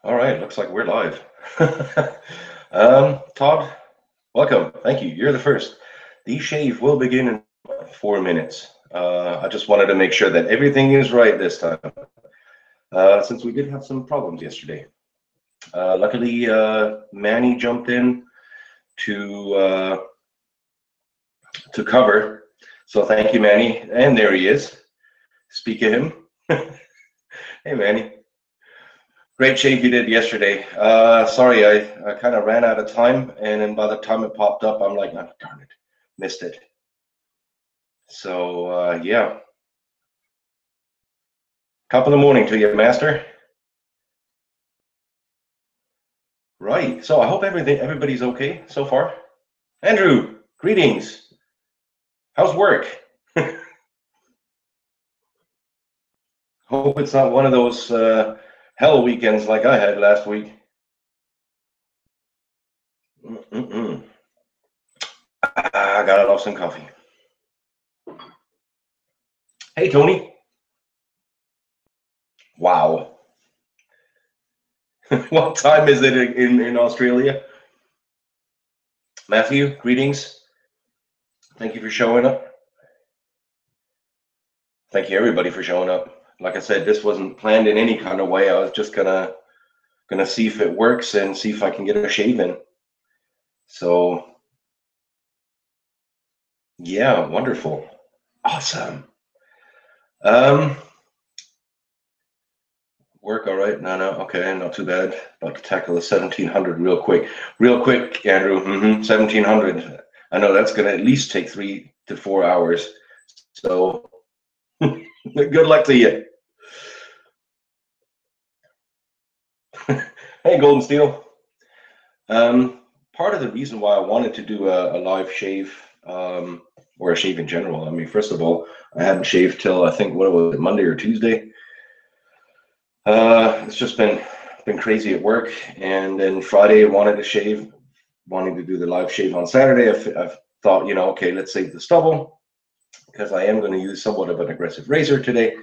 All right, looks like we're live. Todd, welcome. Thank you. You're the first. The shave will begin in 4 minutes. I just wanted to make sure that everything is right this time, since we did have some problems yesterday. Luckily, Manny jumped in to uh, to cover. So thank you, Manny. And there he is. Speak of him. Hey, Manny. Great shave you did yesterday. Sorry, I kind of ran out of time, and then by the time it popped up, I'm like, oh, darn it, missed it. So yeah, top of the morning to you, Master. Right. So I hope everybody's okay so far. Andrew, greetings. How's work? Hope it's not one of those hell weekends like I had last week. Mm-mm. I gotta love some coffee. Hey, Tony. Wow. What time is it in Australia? Matthew, greetings. Thank you for showing up. Thank you everybody for showing up. Like I said, this wasn't planned in any kind of way. I was just gonna see if it works and see if I can get a shave in. So yeah, wonderful. Awesome. Um Work all right? No, okay, not too bad. About to tackle the 1700 real quick. Real quick, Andrew. 1700. I know that's gonna at least take 3 to 4 hours. So good luck to you. Hey, Golden Steel. Part of the reason why I wanted to do a live shave, or a shave in general, I mean, first of all, I hadn't shaved till I think what was it, Monday or Tuesday. It's just been crazy at work, and then Friday I wanted to shave, wanting to do the live shave on Saturday. I thought, okay, let's save the stubble because I am going to use somewhat of an aggressive razor today.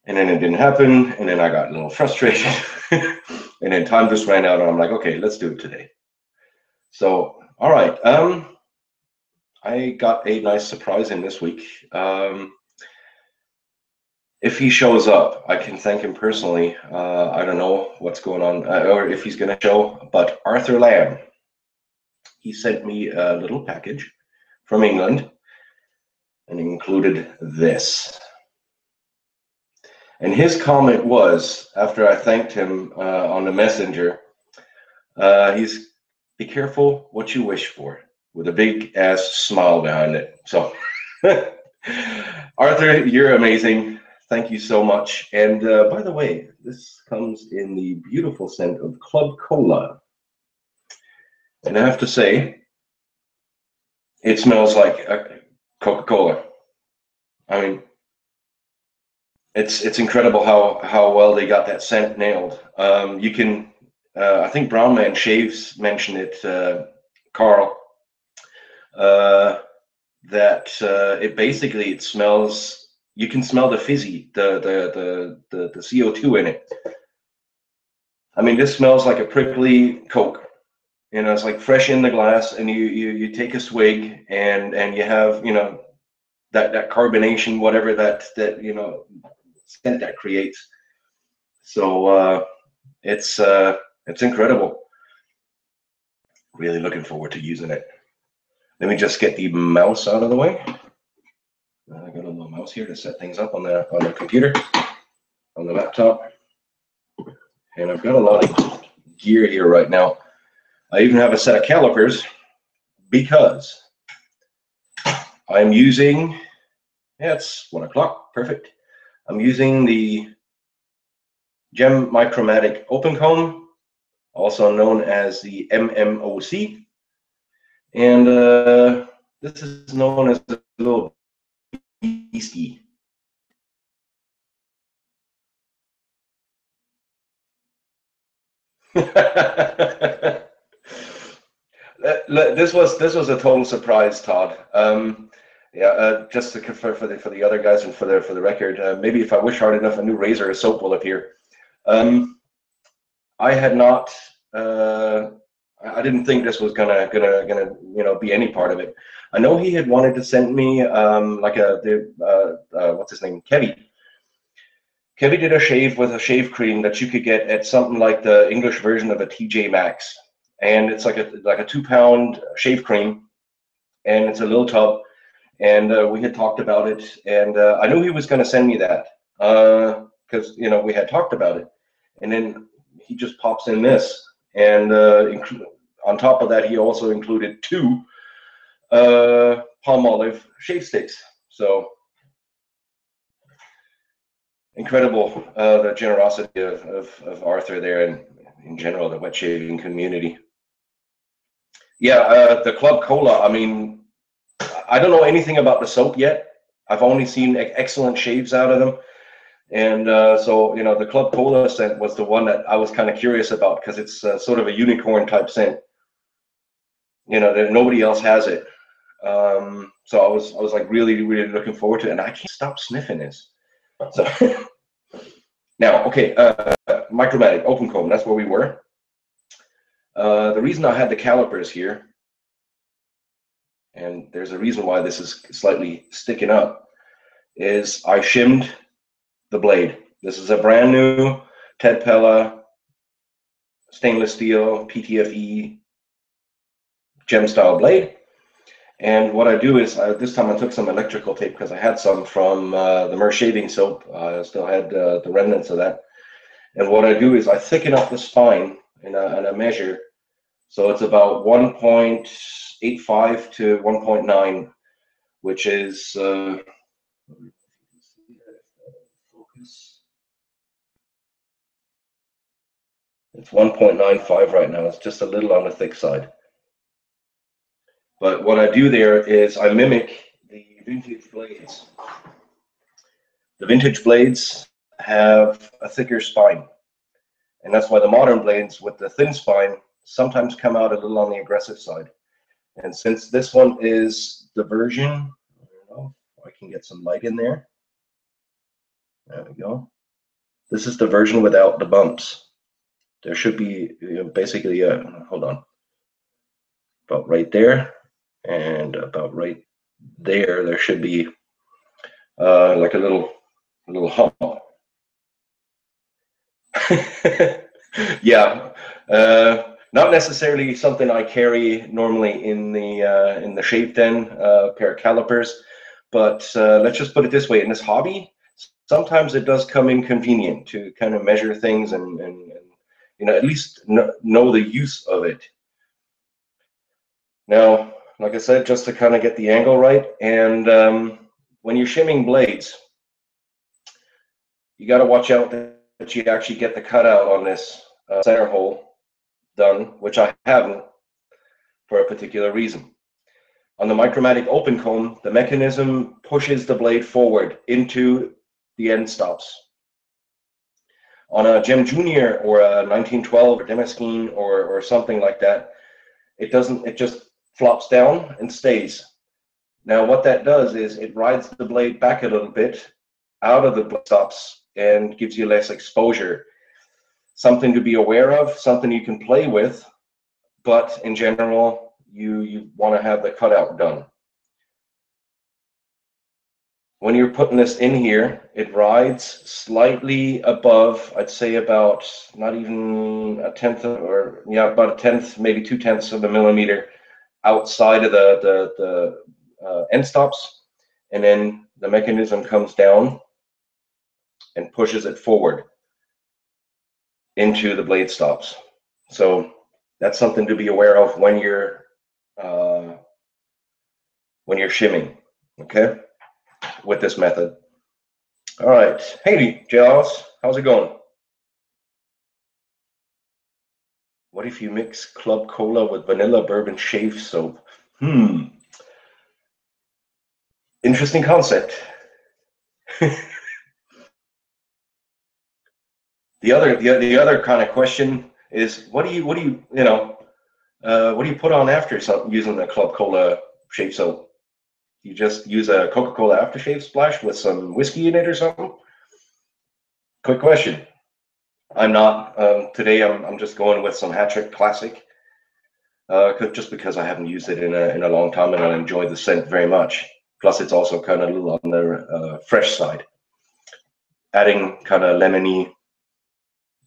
And then it didn't happen, and then I got a little frustrated, and then time just ran out, and I'm like, okay, let's do it today. So, all right, I got a nice surprise in this week. If he shows up, I can thank him personally. I don't know what's going on, or if he's going to show, but Arthur Lamb, he sent me a little package from England, and included this. And his comment was, after I thanked him on the messenger, he's, be careful what you wish for, with a big ass smile behind it. So, Arthur, you're amazing. Thank you so much. And by the way, this comes in the beautiful scent of Club Cola. And I have to say, it smells like Coca-Cola. I mean, it's incredible how well they got that scent nailed. You can, I think Brown Man Shaves mentioned it, Carl, that it basically it smells. You can smell the fizzy, the CO2 in it. I mean, this smells like a prickly Coke. It's like fresh in the glass, and you take a swig, and you have that carbonation, whatever that scent that creates. So it's incredible. Really looking forward to using it. Let me just get the mouse out of the way. I got a little mouse here to set things up on the computer, on the laptop, and I've got a lot of gear here right now. I even have a set of calipers because I'm using. Yeah, it's 1 o'clock. Perfect. I'm using the Gem Micromatic Open Comb, also known as the MMOC, and this is known as a little beastie. This was a total surprise, Todd. Yeah, just to confirm for the other guys and for the record, maybe if I wish hard enough, a new razor or soap will appear. I had not. I didn't think this was gonna be any part of it. I know he had wanted to send me like what's his name, Kevy. Kevy did a shave with a shave cream that you could get at something like the English version of a TJ Maxx, and it's like a 2 pound shave cream, and it's a little tub. And we had talked about it, and I knew he was going to send me that because we had talked about it, and then he just pops in this, and on top of that, he also included 2 Palmolive shave sticks. So incredible, the generosity of Arthur there, and in general the wet shaving community. Yeah, the Club Cola. I mean, I don't know anything about the soap yet. I've only seen excellent shaves out of them. And so, the Club Cola scent was the one that I was kind of curious about, because it's sort of a unicorn type scent. That nobody else has it. So I was like really, really looking forward to it, and I can't stop sniffing this. So now, okay, Micromatic open comb. That's where we were. The reason I had the calipers here, and there's a reason why this is slightly sticking up, is I shimmed the blade. This is a brand new Ted Pella stainless steel PTFE gem style blade. And what I do is, this time I took some electrical tape because I had some from the Merz shaving soap. I still had the remnants of that. And what I do is I thicken up the spine in a measure. So it's about 1.85 to 1.9, which is it's 1.95 right now. It's just a little on the thick side. But what I do there is I mimic the vintage blades. The vintage blades have a thicker spine, and that's why the modern blades with the thin spine sometimes come out a little on the aggressive side. And since this one is the version, I don't know if I can get some light in there. There we go. This is the version without the bumps. There should be basically hold on, about right there, and about right there, there should be like a little hump. Yeah, not necessarily something I carry normally in the shave den, pair of calipers, but let's just put it this way: in this hobby, sometimes it does come inconvenient to kind of measure things and at least know the use of it. Now, like I said, just to kind of get the angle right, and when you're shimming blades, you got to watch out that you actually get the cutout on this center hole done, which I haven't for a particular reason. On the Micromatic open comb, the mechanism pushes the blade forward into the end stops. On a Gem Junior or a 1912 or Demesquin or something like that, it doesn't. It just flops down and stays. Now what that does is it rides the blade back a little bit out of the stops and gives you less exposure. Something to be aware of, something you can play with, but in general, you want to have the cutout done. When you're putting this in here, it rides slightly above, I'd say about not even a tenth, or yeah, about a tenth, maybe 2/10 of a millimeter outside of the end stops, and then the mechanism comes down and pushes it forward into the blade stops. So that's something to be aware of when you're shimming, okay, with this method. All right, hey Giles, how's it going? What if you mix Club Cola with vanilla bourbon shave soap? Interesting concept. The other kind of question is, what do you put on after using the Club Cola shave soap? You just use a Coca-Cola aftershave splash with some whiskey in it or something? Quick question. I'm not. Today I'm just going with some Hat-Trick Classic, just because I haven't used it in a long time and I enjoy the scent very much. Plus, it's also kind of a little on the fresh side, adding kind of lemony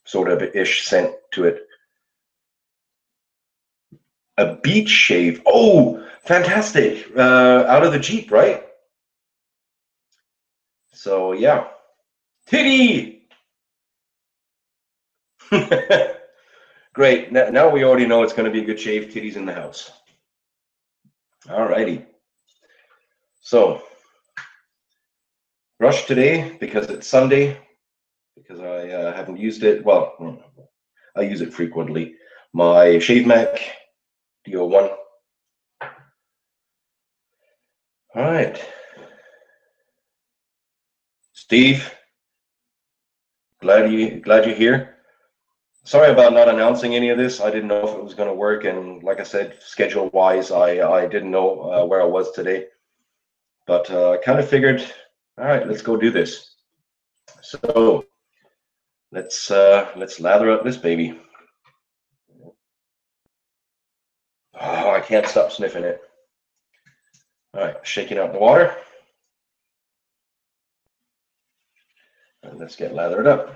sort of ish scent to it. A beach shave. Oh, fantastic! Out of the Jeep, right? So yeah, Titty. Great. Now we already know it's going to be a good shave. Titty's in the house. All righty. So, brush today because it's Sunday, because I haven't used it. Well, I use it frequently. My Shave Mac DO1. All right. Steve, glad you're here. Sorry about not announcing any of this. I didn't know if it was going to work, and like I said, schedule-wise, I didn't know where I was today. But I kind of figured, all right, let's go do this. So let's lather up this baby. Oh, I can't stop sniffing it. All right, shaking out the water. And let's get lathered up.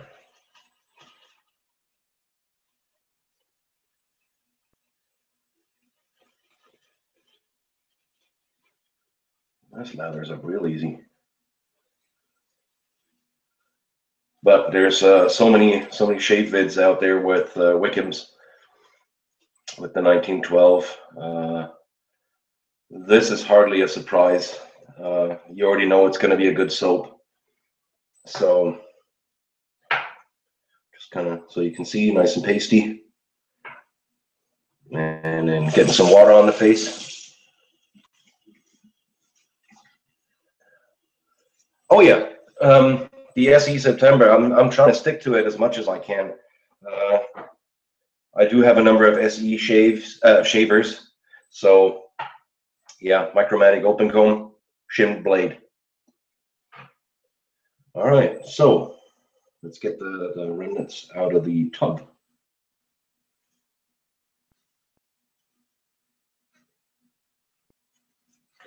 This lathers up real easy. But there's so many shave vids out there with Wickham's with the 1912. This is hardly a surprise. You already know it's going to be a good soap. So just kind of so you can see, nice and pasty. And then getting some water on the face. Oh yeah, the SE September. I'm trying to stick to it as much as I can. I do have a number of SE shavers, so yeah, Micromatic open comb, shimmed blade. All right, so let's get the remnants out of the tub.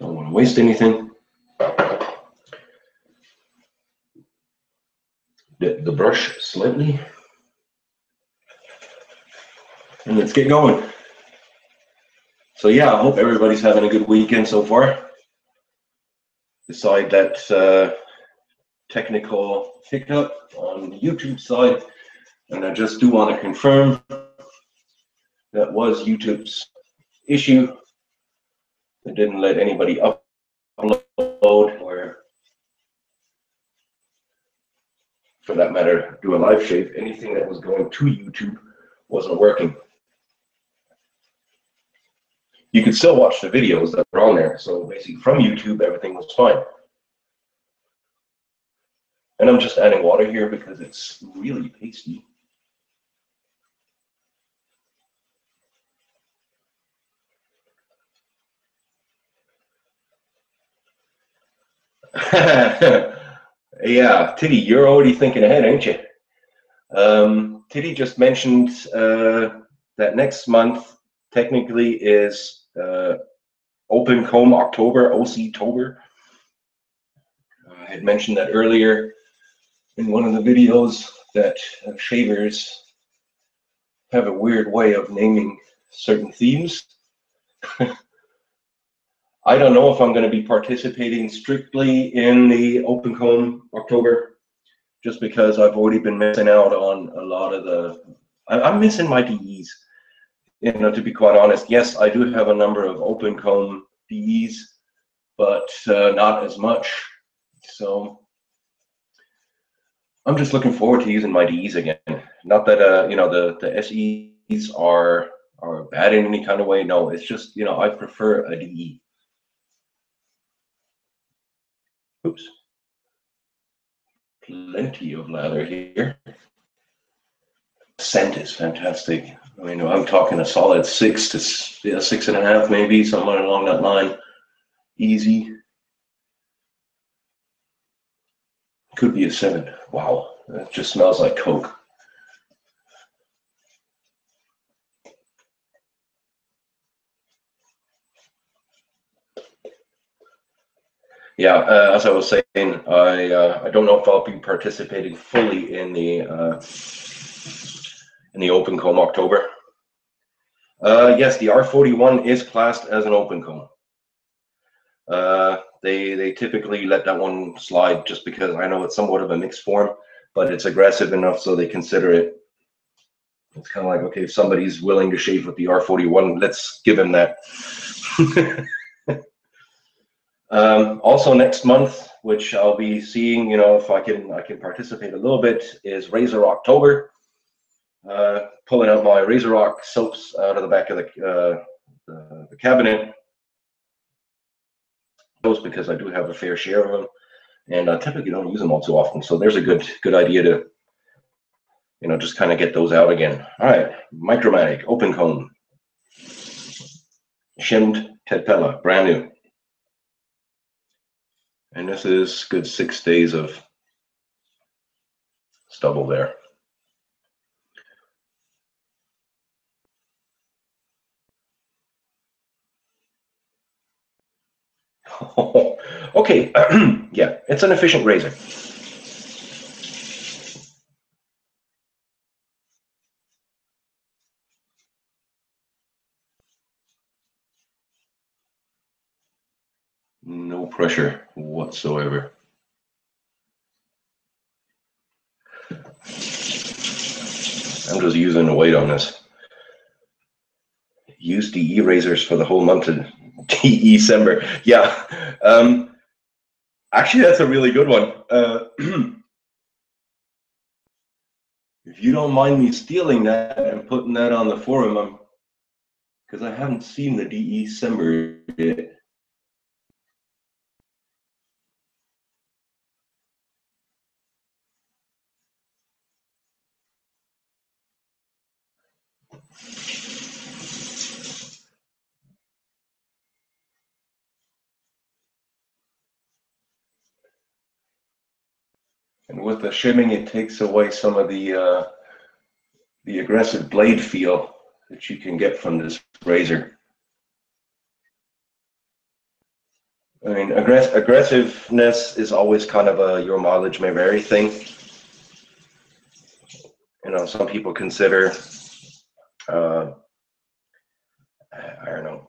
Don't want to waste anything. The brush slightly. And let's get going. So yeah, I hope everybody's having a good weekend so far. Beside that technical hiccup on the YouTube side, and I just do want to confirm that was YouTube's issue. They didn't let anybody upload, or for that matter, do a live shave. Anything that was going to YouTube wasn't working. You could still watch the videos that were on there. So basically from YouTube, everything was fine. And I'm just adding water here because it's really pasty. Yeah, Titty, you're already thinking ahead, ain't you? Titty just mentioned that next month technically is Open Comb October, OC-tober. I had mentioned that earlier in one of the videos that shavers have a weird way of naming certain themes. I don't know if I'm going to be participating strictly in the Open Comb October, just because I've already been missing out on a lot of the. I'm missing my DEs. You know, to be quite honest, yes, I do have a number of Open Comb DEs, but not as much. So I'm just looking forward to using my DEs again. Not that you know, the SEs are bad in any kind of way. No, it's just, you know, I prefer a DE. Oops. Plenty of lather here. Scent is fantastic. I mean, I'm talking a solid 6 to 6.5, maybe somewhere along that line. Easy. Could be a 7. Wow, that just smells like Coke. Yeah, as I was saying, I don't know if I'll be participating fully in the open comb October. Yes, the R41 is classed as an open comb. They typically let that one slide just because I know it's somewhat of a mixed form, but it's aggressive enough so they consider it. It's kind of like, okay, if somebody's willing to shave with the R41, let's give him that. Also next month, which I'll be seeing, you know, if I can participate a little bit, is RazoRoctober. Pulling out my RazoRock soaps out of the back of the cabinet, those because I do have a fair share of them, and I typically don't use them all too often. So there's a good idea to, you know, just kind of get those out again. All right, Micromag open comb, shimmed Ted Pella, brand new. And this is good 6 days of stubble there. Okay, yeah, it's an efficient razor. No pressure whatsoever. I'm just using the weight on this. Use DE razors for the whole month of December. Yeah, actually, that's a really good one. If you don't mind me stealing that and putting that on the forum, because I haven't seen the DE December yet. And with the shimming, it takes away some of the aggressive blade feel that you can get from this razor. I mean, aggressiveness is always kind of a your mileage may vary thing. You know, some people consider, I don't know,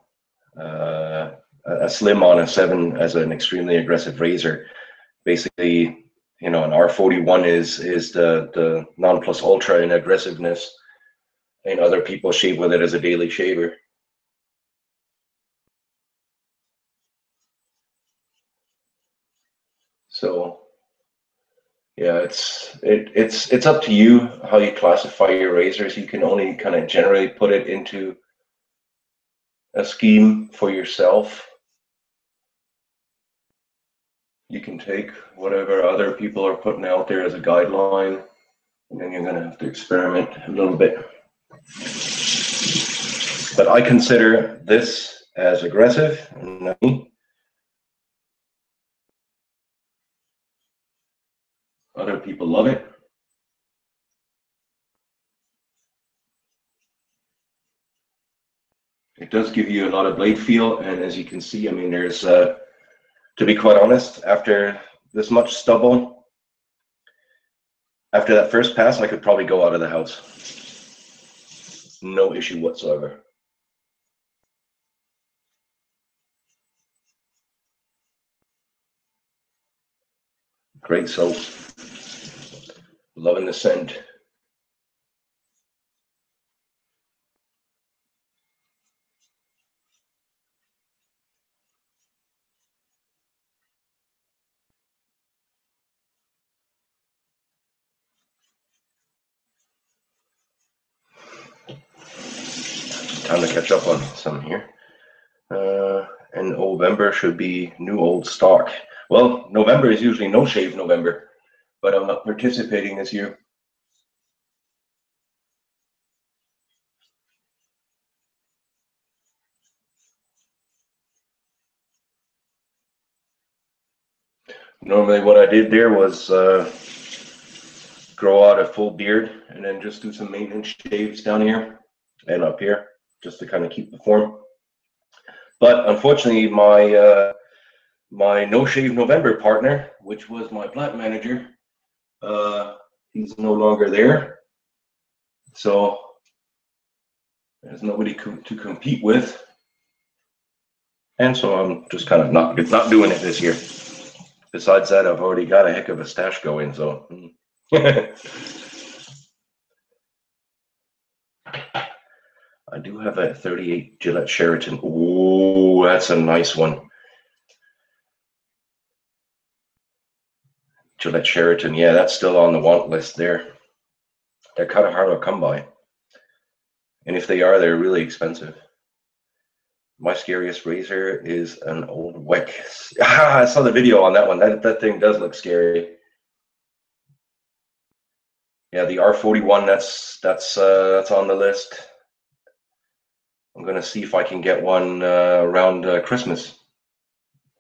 a Slim on a 7 as an extremely aggressive razor. Basically, you know, an R41 is the non plus ultra in aggressiveness, and other people shave with it as a daily shaver. So yeah, it's up to you how you classify your razors. You can only kind of generally put it into a scheme for yourself. You can take whatever other people are putting out there as a guideline, and then you're going to have to experiment a little bit. But I consider this as aggressive. Other people love it. It does give you a lot of blade feel, and as you can see, I mean, there's, to be quite honest, after this much stubble, after that first pass, I could probably go out of the house. No issue whatsoever. Great soap. Loving the scent. Time to catch up on some here. And November should be new old stock. Well, November is usually no shave November, but I'm not participating this year. Normally what I did there was grow out a full beard and then just do some maintenance shaves down here and up here just to kind of keep the form. But unfortunately, my my No Shave November partner, which was my plant manager, he's no longer there. So there's nobody to compete with. And so I'm just kind of not doing it this year. Besides that, I've already got a heck of a stash going, so. I do have a 38 Gillette Sheraton. Oh, that's a nice one. Gillette Sheraton, yeah, that's still on the want list there. They're kind of hard to come by. And if they are, they're really expensive. My scariest razor is an old Weck. I saw the video on that one. That thing does look scary. Yeah, the R41, that's on the list. I'm gonna see if I can get one around Christmas.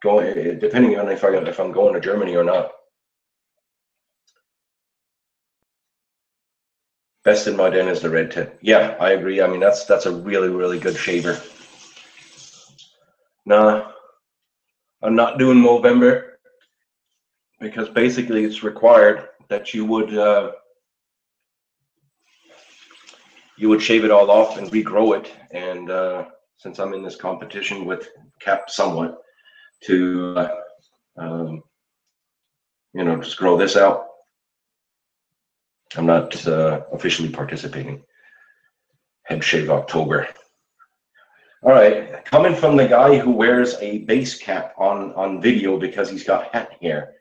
Depending on if I'm going to Germany or not. Best in my den is the red tip. Yeah, I agree. I mean, that's a really good shaver. Nah, I'm not doing Movember because basically it's required that you would shave it all off and regrow it. And since I'm in this competition with Cap somewhat to just grow this out, I'm not officially participating. Head Shave October. All right, coming from the guy who wears a base cap on video because he's got hat hair.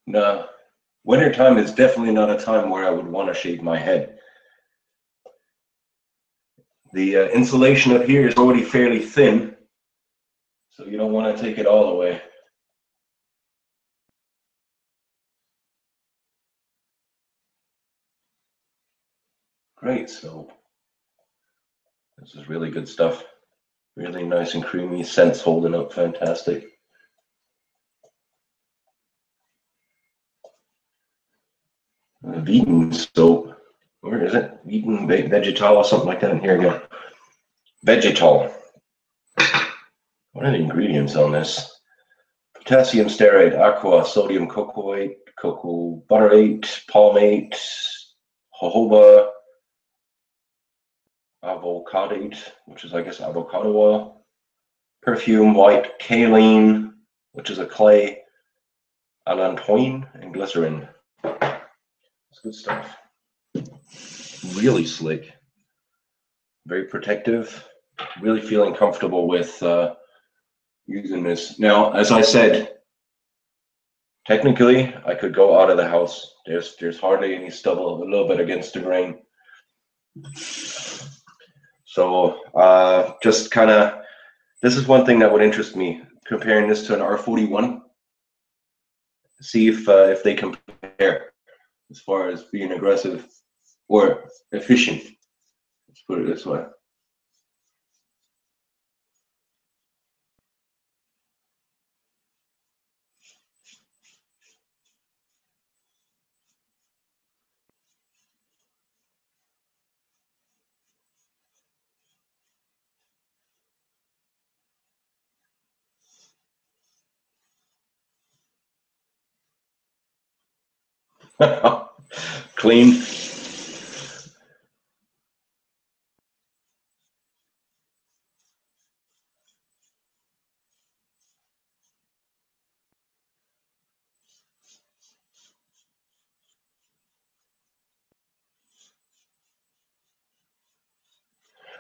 No, wintertime is definitely not a time where I would want to shave my head. The insulation up here is already fairly thin, so you don't want to take it all away. Great, so this is really good stuff. Really nice and creamy, scents holding up fantastic. Vegan soap. Where is it? Vegan Vegetal or something like that. And here we go. Vegetal. What are the ingredients on this? Potassium stearate, aqua, sodium cocoate, cocoa butterate, palmate, jojoba, avocadate, which is, I guess, avocado oil, perfume, white kaolin, which is a clay, allantoin, and glycerin. It's good stuff. Really slick. Very protective. Really feeling comfortable with using this. Now, as I said, technically, I could go out of the house. There's hardly any stubble, a little bit against the grain. So just kind of, this is one thing that would interest me, comparing this to an R41. See if they compare as far as being aggressive or efficient. Let's put it this way. Clean.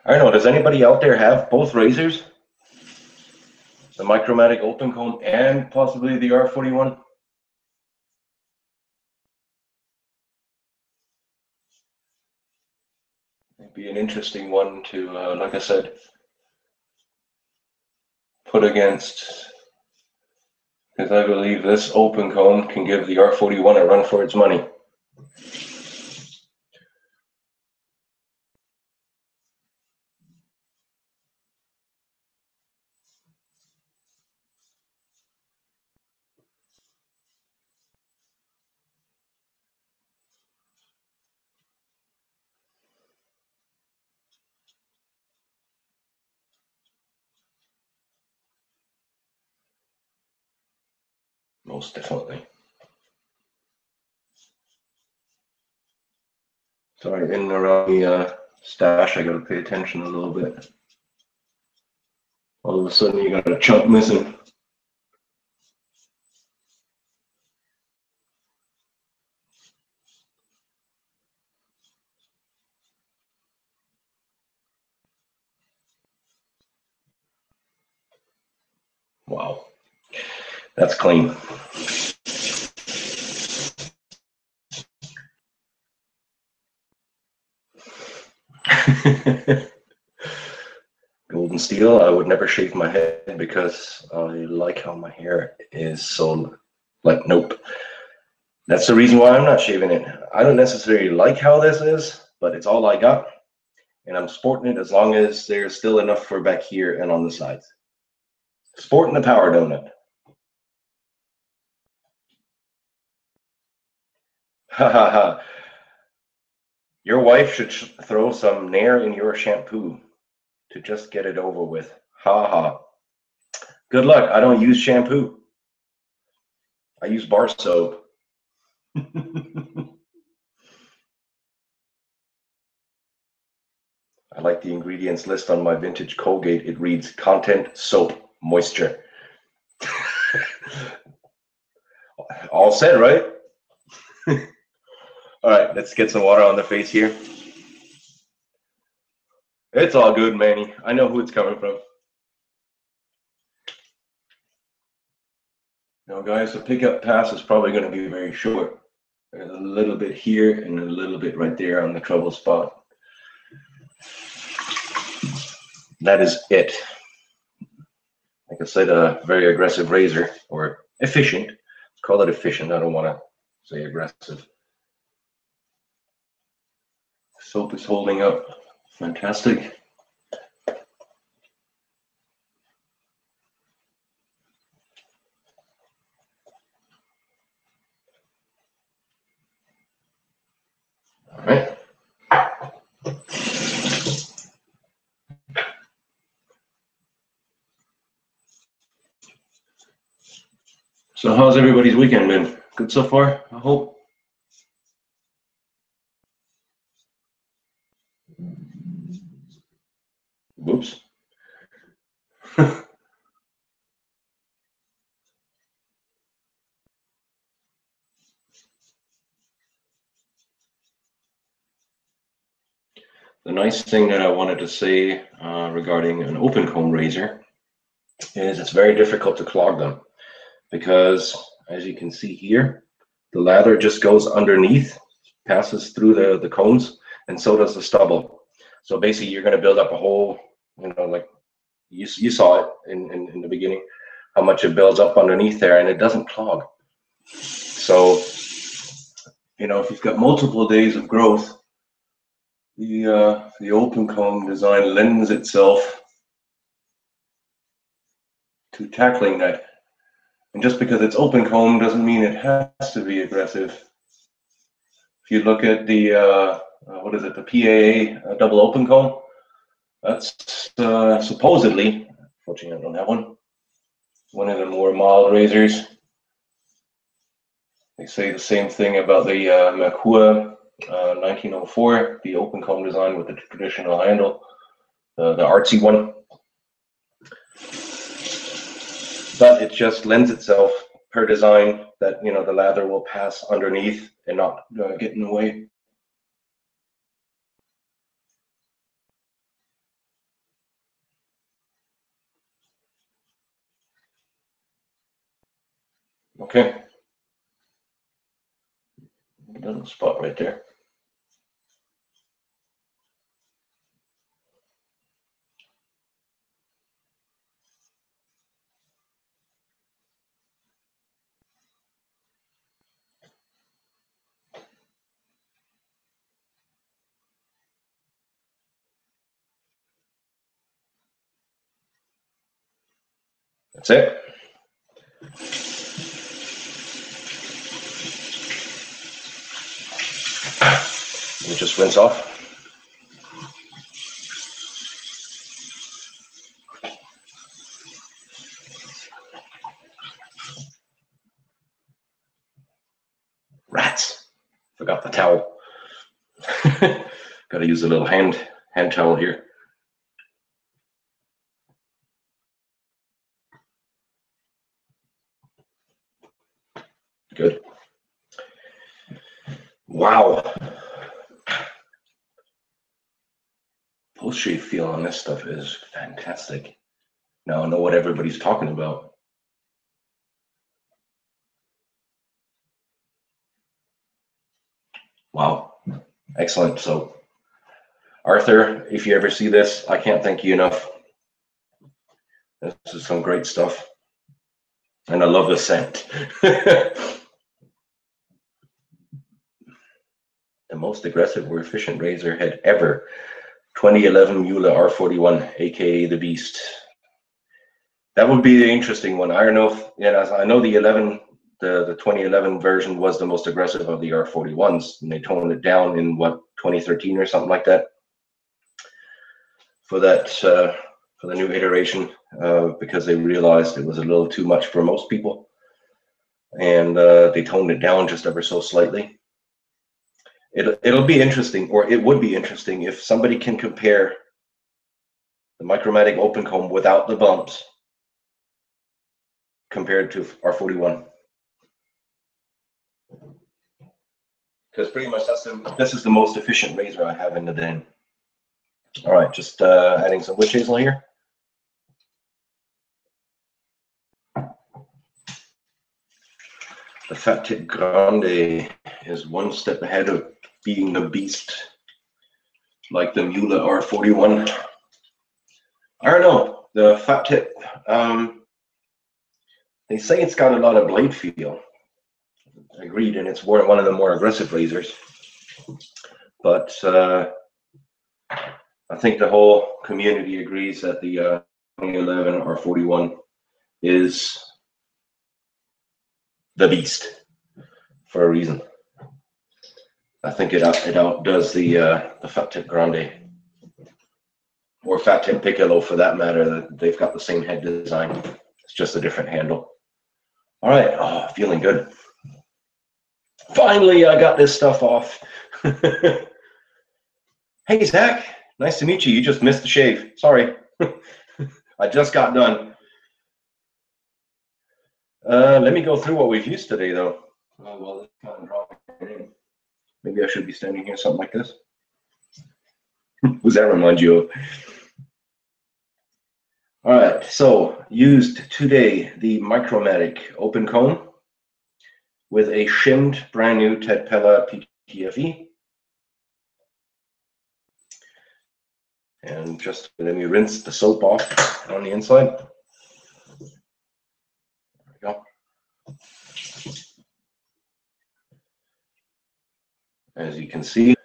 I don't know, does anybody out there have both razors? The Micromatic open comb and possibly the R41? It'd be an interesting one to, like I said, put against, because I believe this open comb can give the R41 a run for its money. Most definitely. Sorry, in and around the stash, I gotta pay attention a little bit. All of a sudden, you got a chunk missing. Wow, that's clean. Golden steel, I would never shave my head because I like how my hair is so, like, nope. That's the reason why I'm not shaving it. I don't necessarily like how this is, but it's all I got. And I'm sporting it as long as there's still enough for back here and on the sides. Sporting the power donut. Ha ha ha. Your wife should throw some Nair in your shampoo to just get it over with. Ha ha. Good luck. I don't use shampoo. I use bar soap. I like the ingredients list on my vintage Colgate. It reads content, soap, moisture. All set, right? All right, let's get some water on the face here. It's all good, Manny. I know who it's coming from. Now, guys, the pickup pass is probably going to be very short. There's a little bit here and a little bit right there on the trouble spot. That is it. Like I said, a very aggressive razor, or efficient. Let's call it efficient. I don't want to say aggressive. Soap is holding up. Fantastic. All right. So how's everybody's weekend been? Good so far, I hope? Whoops. The nice thing that I wanted to say regarding an open comb razor is it's very difficult to clog them because, as you can see here, the lather just goes underneath, passes through the combs, and so does the stubble. So basically, you're going to build up a whole, like you saw it in the beginning, how much it builds up underneath there, and it doesn't clog. So, if you've got multiple days of growth, the open comb design lends itself to tackling that. And just because it's open comb doesn't mean it has to be aggressive. If you look at the what is it, the PAA double open comb, that's supposedly, unfortunately I don't have one of the more mild razors. They say the same thing about the Makua 1904, the open comb design with the traditional handle, the artsy one. But it just lends itself per design that the lather will pass underneath and not get in the way. Okay. Little spot right there. That's it. You just rinse off. Forgot the towel. Got to use a little hand towel here. Good. Wow. Post-shave feel on this stuff is fantastic. Now I know what everybody's talking about. Wow. Excellent. So, Arthur, if you ever see this, I can't thank you enough. This is some great stuff. And I love the scent. The most aggressive or efficient razor head ever. 2011 Mueller R41, aka the Beast. That would be the interesting one. I don't know if, I know the 2011 version was the most aggressive of the R41s, and they toned it down in what, 2013 or something like that. For that, for the new iteration, because they realized it was a little too much for most people, and they toned it down just ever so slightly. It'll be interesting, or it would be interesting, if somebody can compare the Micromatic open comb without the bumps compared to R41, because pretty much this is the most efficient razor I have in the den. All right, just adding some witch hazel here. The Fat Tip Grande is one step ahead of being the beast, like the Mueller R41. I don't know, the Fat Tip, they say it's got a lot of blade feel. Agreed, and it's one of the more aggressive razors. But I think the whole community agrees that the 2011 R41 is the beast for a reason. I think it outdoes the Fat Tip Grande, or Fat Tip Piccolo for that matter. They've got the same head design. It's just a different handle. All right, oh, feeling good. Finally, I got this stuff off. Hey, Zach, nice to meet you. You just missed the shave. Sorry. I just got done. Let me go through what we've used today, though. Oh, well, this kind of dropping in. Maybe I should be standing here, something like this. What does that remind you of? All right, so used today the Micromatic open comb with a shimmed brand new Ted Pella PTFE. And just let me rinse the soap off on the inside. There we go. As you can see,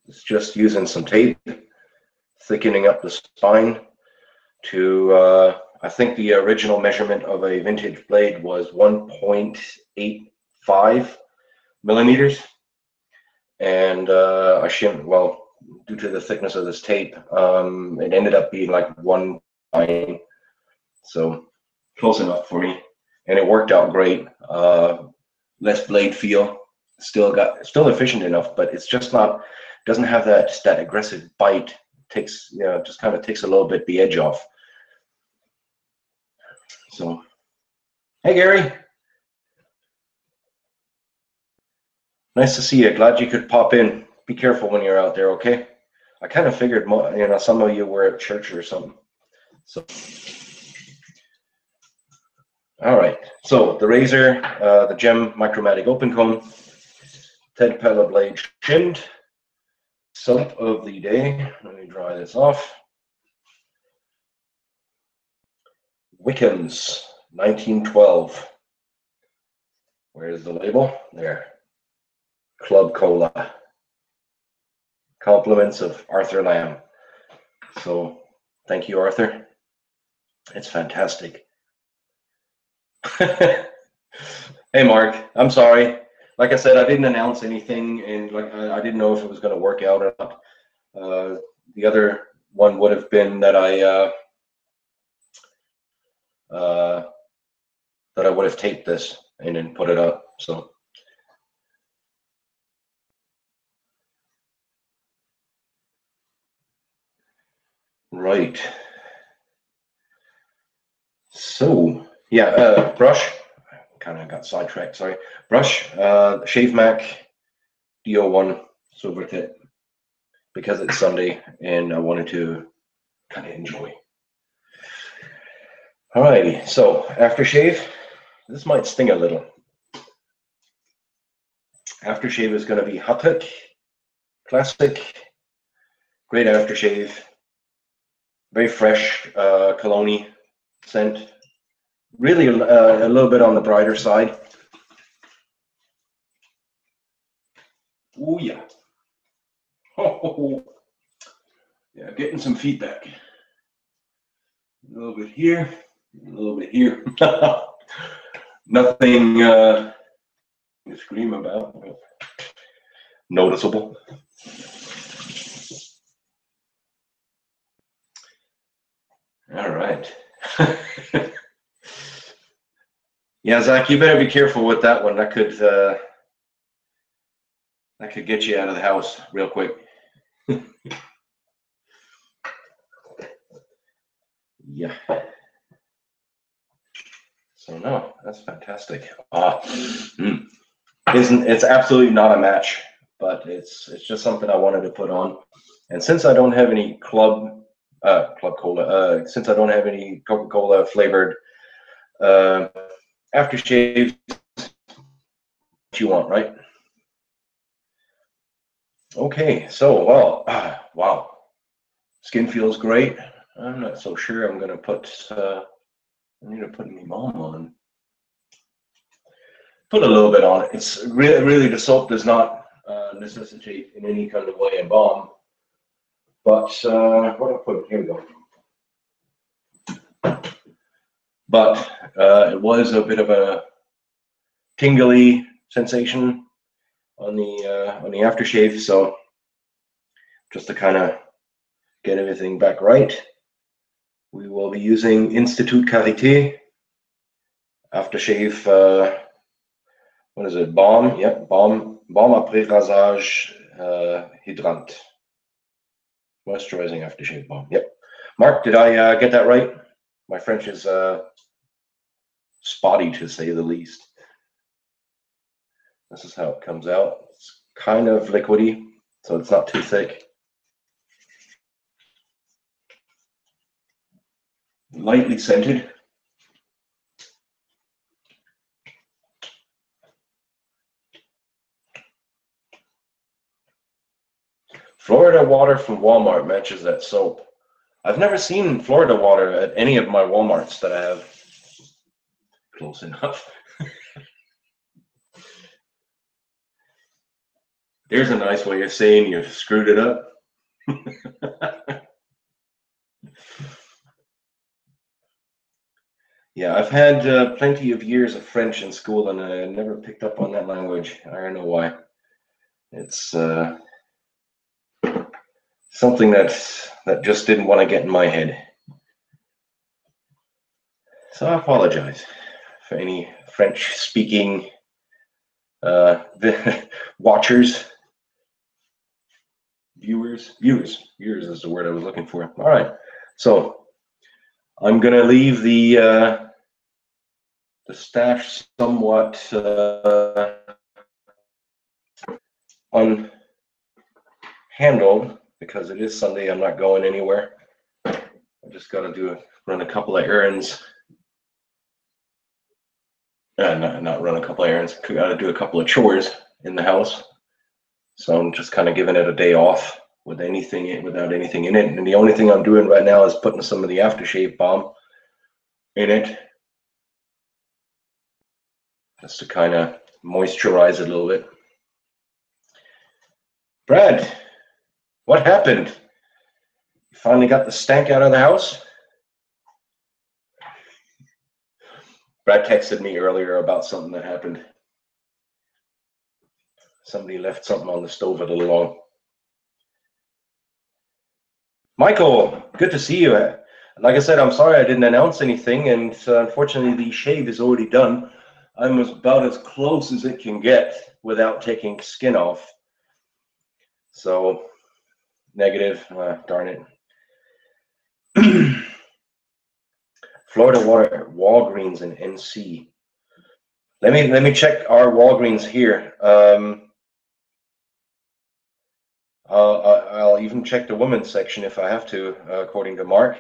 it's just using some tape, thickening up the spine to, I think the original measurement of a vintage blade was 1.85 millimeters. And I shimmed, well, due to the thickness of this tape, it ended up being like 1.9, so close enough for me, and it worked out great. Less blade feel, still efficient enough, but it's just not, doesn't have that aggressive bite. Takes, just kind of takes a little bit the edge off. So, hey Gary, nice to see you. Glad you could pop in. Be careful when you're out there, okay? I kind of figured, some of you were at church or something. So, all right. So the razor, the Gem Micromatic open comb, Ted Pella blade shimmed. Soap of the day. Let me dry this off. Wickham's 1912. Where's the label? There. Club Cola. Compliments of Arthur Lamb. So thank you, Arthur. It's fantastic. Hey, Mark. I'm sorry. Like I said, I didn't announce anything, and I didn't know if it was going to work out or not. The other one would have been that I would have taped this and then put it up. So right. So yeah, brush. Kind of got sidetracked. Sorry. Brush. Shave Mac DO1 silver tip because it's Sunday and I wanted to kind of enjoy. Alrighty. So aftershave. This might sting a little. Aftershave is going to be Hatek Classic. Great aftershave. Very fresh cologne scent. Really a little bit on the brighter side. Oh yeah. Oh yeah, getting some feedback. A little bit here, a little bit here. Nothing to scream about. But noticeable. All right. Yeah, Zach, you better be careful with that one. That could get you out of the house real quick. Yeah. So no, that's fantastic. It's absolutely not a match, but it's just something I wanted to put on. And since I don't have any Club Cola, since I don't have any Coca-Cola flavored aftershave, what you want, right? Okay, so wow, skin feels great. I'm not so sure I'm gonna put. I need to put my balm on. Put a little bit on it. It's really the soap does not necessitate in any kind of way a balm. But what do I put? Here we go. But it was a bit of a tingly sensation on the aftershave, so just to kind of get everything back right, we will be using Institut Karité aftershave. What is it? Balm? Yep, balm après rasage hydrant. Moisturizing aftershave balm. Yep. Mark, did I get that right? My French is spotty to say the least. This is how it comes out. It's kind of liquidy, so it's not too thick. Lightly scented. Florida water from Walmart matches that soap. I've never seen Florida water at any of my Walmarts that I have. Close enough. There's a nice way of saying you've screwed it up. Yeah, I've had plenty of years of French in school and I never picked up on that language. I don't know why. It's something that just didn't want to get in my head. So I apologize for any French-speaking watchers, viewers is the word I was looking for. All right, so I'm gonna leave the stash somewhat unhandled because it is Sunday. I'm not going anywhere. I just gotta run a couple of errands. Not run a couple of errands. Gotta do a couple of chores in the house. So I'm just kind of giving it a day off without anything in it. And the only thing I'm doing right now is putting some of the aftershave balm in it, just to kind of moisturize it a little bit. Brad, what happened? You finally got the stank out of the house? Brad texted me earlier about something that happened. Somebody left something on the stove a little long. Michael, good to see you. Like I said, I'm sorry I didn't announce anything, and unfortunately the shave is already done. I'm about as close as it can get without taking skin off. So, negative, darn it. Florida Water, Walgreens in NC. Let me check our Walgreens here. I'll even check the women's section if I have to, according to Mark.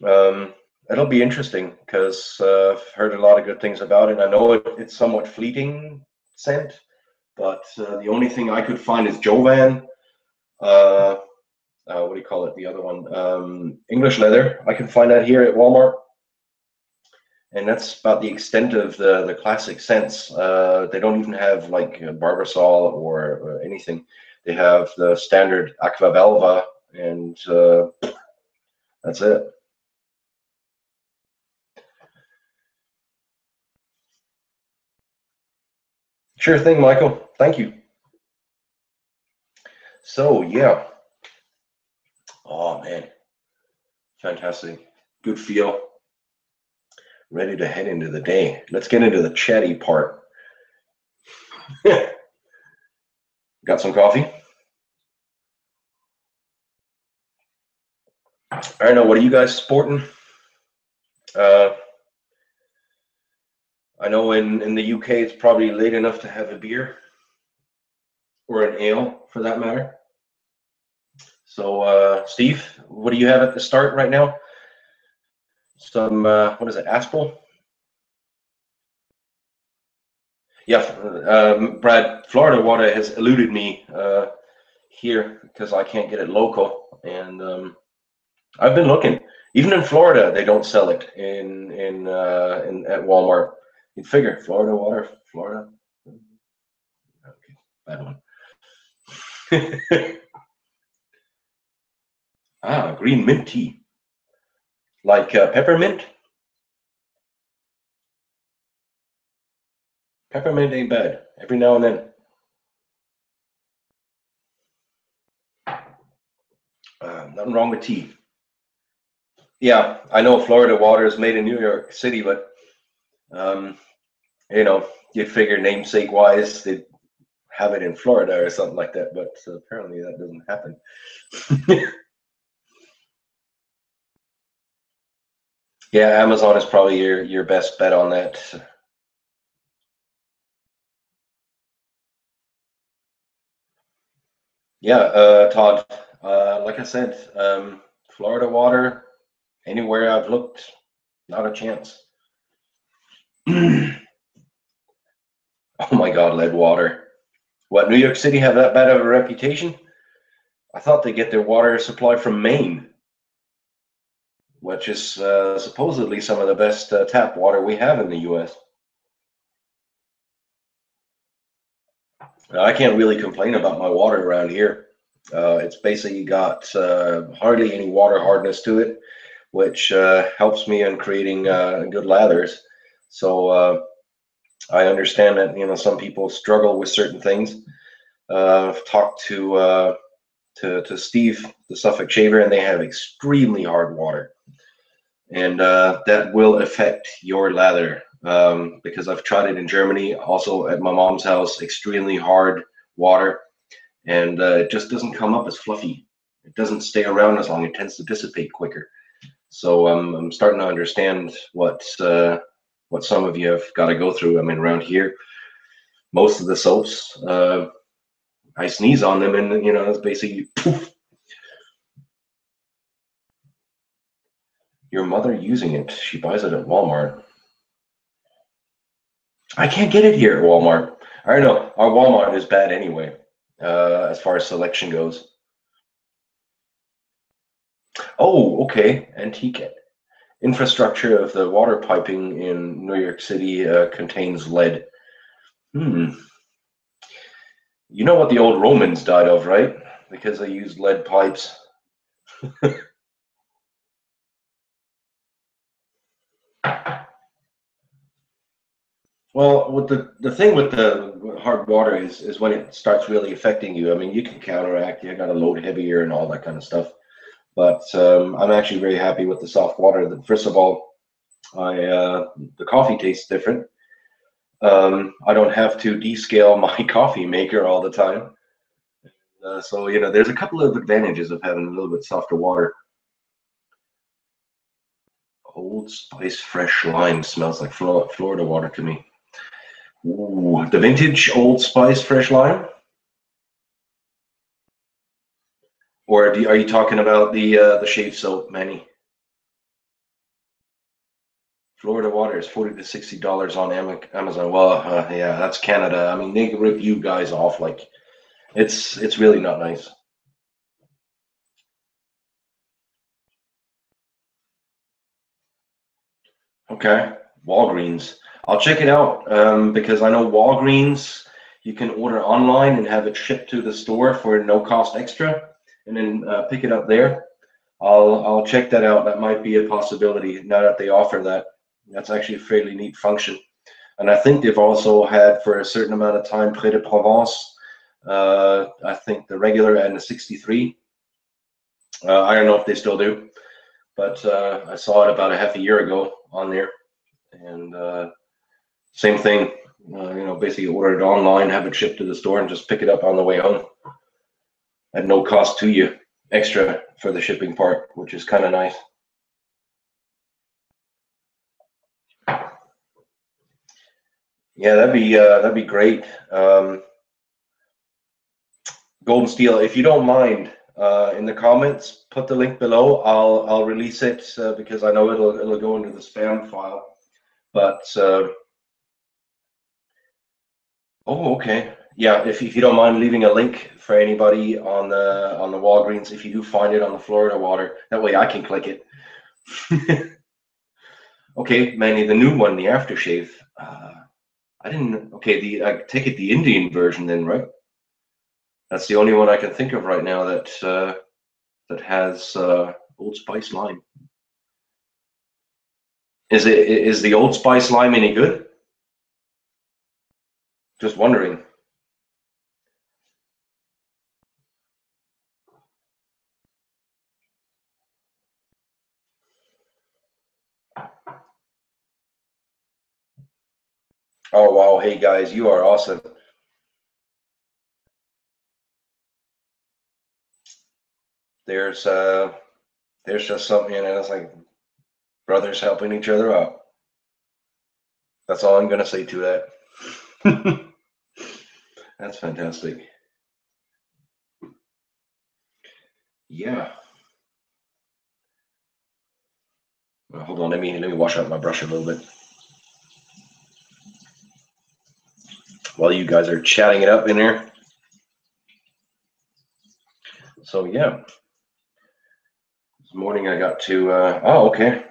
It'll be interesting because I've heard a lot of good things about it. I know it's somewhat fleeting scent, but the only thing I could find is Jovan. What do you call it? The other one, English Leather. I can find that here at Walmart, and that's about the extent of the classic scents. They don't even have like Barbasol or anything. They have the standard Aquavelva, and that's it. Sure thing, Michael. Thank you. So yeah. Oh man, fantastic. Good feel. Ready to head into the day. Let's get into the chatty part. Got some coffee? I don't know. What are you guys sporting? I know in the UK it's probably late enough to have a beer or an ale for that matter. So Steve, what do you have at the start right now? Some what is it, Aspel? Yeah, Brad, Florida Water has eluded me here because I can't get it local, and I've been looking. Even in Florida, they don't sell it in at Walmart. You'd figure Florida Water, Florida. Okay, bad one. Ah, green mint tea, like peppermint. Peppermint ain't bad. Every now and then. Nothing wrong with tea. Yeah, I know Florida Water is made in New York City, but you know, you'd figure namesake-wise they'd have it in Florida or something like that, but apparently that doesn't happen. Yeah, Amazon is probably your best bet on that. Yeah, Todd, like I said, Florida Water, anywhere I've looked, not a chance. Oh my God, lead water. What, New York City have that bad of a reputation? I thought they get their water supply from Maine, which is supposedly some of the best tap water we have in the US. I can't really complain about my water around here. It's basically got hardly any water hardness to it, which helps me in creating good lathers. So I understand that, you know, some people struggle with certain things. I've talked to Steve, the Suffolk shaver, and they have extremely hard water, and that will affect your lather. Because I've tried it in Germany, also at my mom's house, extremely hard water, and it just doesn't come up as fluffy. It doesn't stay around as long. It tends to dissipate quicker. So I'm starting to understand what some of you have got to go through. I mean, around here, most of the soaps, I sneeze on them, and you know, it's basically poof. Your mother using it. She buys it at Walmart. I can't get it here at Walmart. I don't know. Our Walmart is bad anyway, as far as selection goes. Oh, okay. Antique infrastructure of the water piping in New York City contains lead. You know what the old Romans died of, right? Because they used lead pipes. Well, with the thing with the hard water is when it starts really affecting you. I mean, you can counteract. You got to load heavier and all that kind of stuff. But I'm actually very happy with the soft water. First of all, the coffee tastes different. I don't have to descale my coffee maker all the time. So you know, there's a couple of advantages of having a little bit softer water. Old Spice fresh lime smells like Florida water to me. Ooh, the vintage Old Spice fresh lime? Or are you talking about the shave soap, Manny? Florida water is $40 to $60 on Amazon. Well, yeah, that's Canada. I mean, they rip you guys off like it's really not nice. Okay, Walgreens. I'll check it out because I know Walgreens you can order online and have it shipped to the store for no cost extra, and then pick it up there. I'll check that out. That might be a possibility now that they offer that. That's actually a fairly neat function. And I think they've also had for a certain amount of time Près de Provence. I think the regular and the 63. I don't know if they still do, but I saw it about a half a year ago on there. And same thing, basically order it online, have it shipped to the store, and just pick it up on the way home at no cost to you, extra for the shipping part, which is kind of nice. Yeah, that'd be great. Golden Steel, if you don't mind, in the comments, put the link below. I'll release it because I know it'll go into the spam file. But oh, okay. Yeah, if you don't mind leaving a link for anybody on the Walgreens, if you do find it on the Florida water, that way I can click it. Okay, Manny, the new one, the aftershave. I didn't. Okay, I take it the Indian version then, right? That's the only one I can think of right now that that has Old Spice lime. Is the Old Spice lime any good? Just wondering. Oh wow, hey guys, you are awesome. There's just something in it. It's like brothers helping each other out. That's all I'm gonna say to that. That's fantastic. Yeah. Well, hold on, let me wash out my brush a little bit while you guys are chatting it up in there. So yeah, this morning I got to. Oh, okay.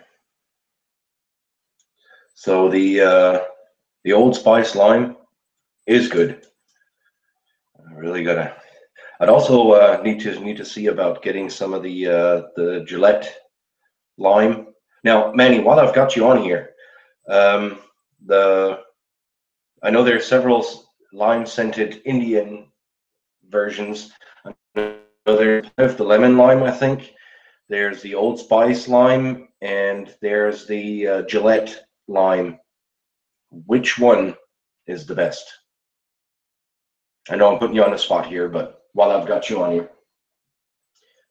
So the Old Spice lime is good. I really gotta. I'd also need to see about getting some of the Gillette lime. Now, Manny, while I've got you on here, um, I know there are several lime scented Indian versions. There's the lemon lime, I think. There's the Old Spice lime, and there's the Gillette lime. Which one is the best? I know I'm putting you on the spot here, but while I've got you on here,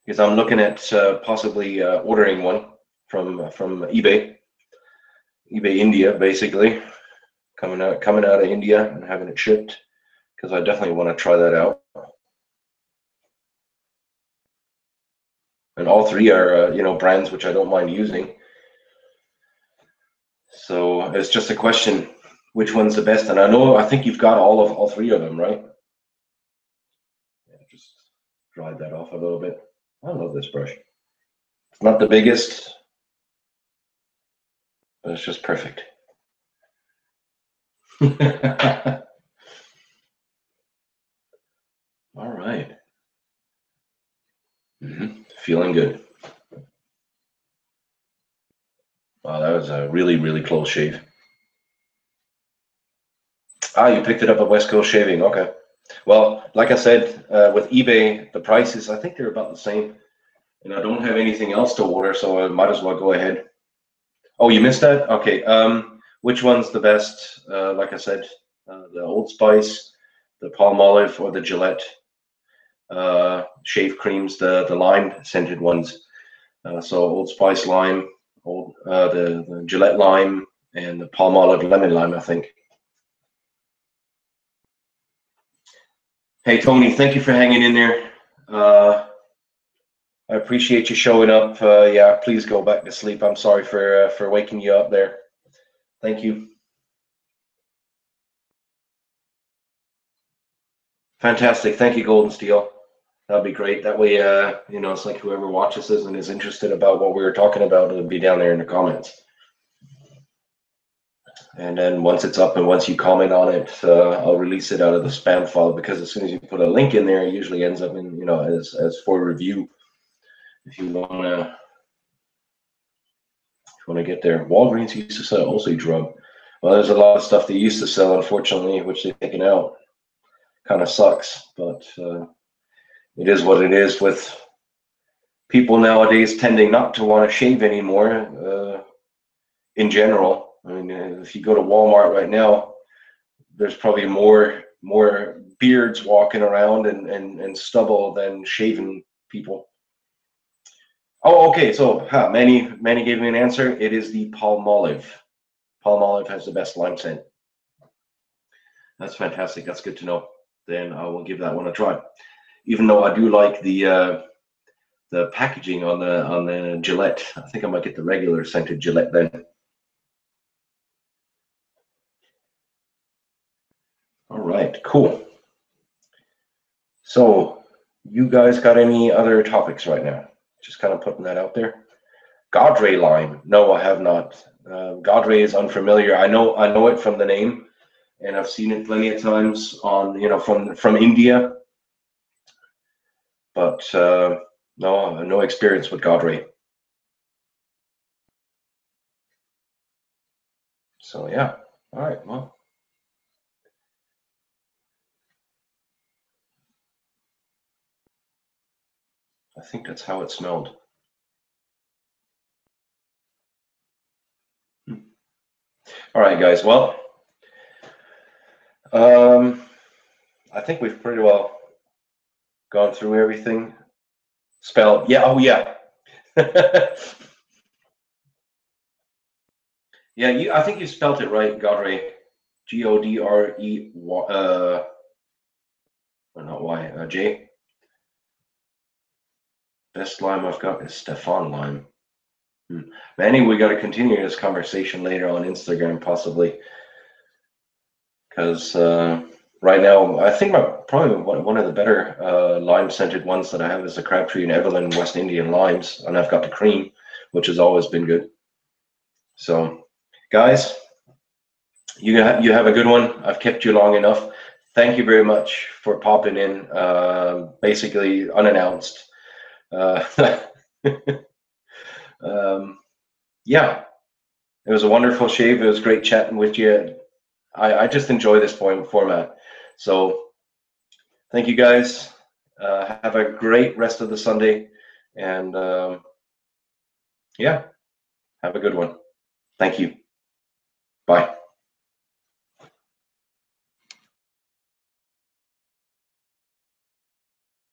because I'm looking at possibly ordering one from eBay India, basically coming out of India and having it shipped, because I definitely want to try that out. And all three are brands which I don't mind using. So it's just a question which one's the best. And I think you've got all three of them, right? Yeah, just dried that off a little bit. I love this brush. It's not the biggest, but it's just perfect. All right. Feeling good. Wow, that was a really, really close shave. Ah, you picked it up at West Coast Shaving. Okay. Well, like I said, with eBay, the prices, I think they're about the same. And I don't have anything else to order, so I might as well go ahead. Oh, you missed that? Okay. Which one's the best? Like I said, the Old Spice, the Palmolive, or the Gillette shave creams, the lime scented ones. So Old Spice lime, the Gillette Lime and the Palmolive Lemon Lime, I think. Hey Tony, thank you for hanging in there. I appreciate you showing up. Yeah, please go back to sleep. I'm sorry for waking you up there. Thank you. Fantastic. Thank you, Golden Steel. That'd be great. That way, you know, it's like whoever watches this and is interested about what we were talking about, it'll be down there in the comments. And then once it's up and once you comment on it, I'll release it out of the spam file, because as soon as you put a link in there, it usually ends up in, you know, as for review. If you wanna get there. Walgreens used to sell also drug. Well, there's a lot of stuff they used to sell, unfortunately, which they've taken out. Kind of sucks, but it is what it is with people nowadays tending not to want to shave anymore in general. I mean, if you go to Walmart right now, there's probably more beards walking around and stubble than shaven people. Oh, okay. So Manny gave me an answer. It is the Palmolive. Palmolive has the best lime scent. That's fantastic. That's good to know. Then I will give that one a try. Even though I do like the packaging on the Gillette, I think I might get the regular scented Gillette then. All right, cool. So you guys got any other topics right now? Just kind of putting that out there. Godre lime. No, I have not. Godre is unfamiliar. I know it from the name, and I've seen it plenty of times on, you know, from India. But no experience with Godre. So yeah. All right. Well. I think that's how it smelled. All right, guys. Well, I think we've pretty well gone through everything. Spelled, yeah. Oh, yeah. Yeah, I think you spelled it right, Godre. Godre. Not Y. J. Best lime I've got is Stefan lime. Manny, we got to continue this conversation later on Instagram, possibly, because right now I think probably one of the better lime scented ones that I have is the Crabtree and Evelyn West Indian limes, and I've got the cream, which has always been good. So, guys, you have a good one. I've kept you long enough. Thank you very much for popping in, basically unannounced. Yeah, it was a wonderful shave. It was great chatting with you. I just enjoy this format. So thank you guys. Have a great rest of the Sunday. And yeah, have a good one. Thank you. Bye.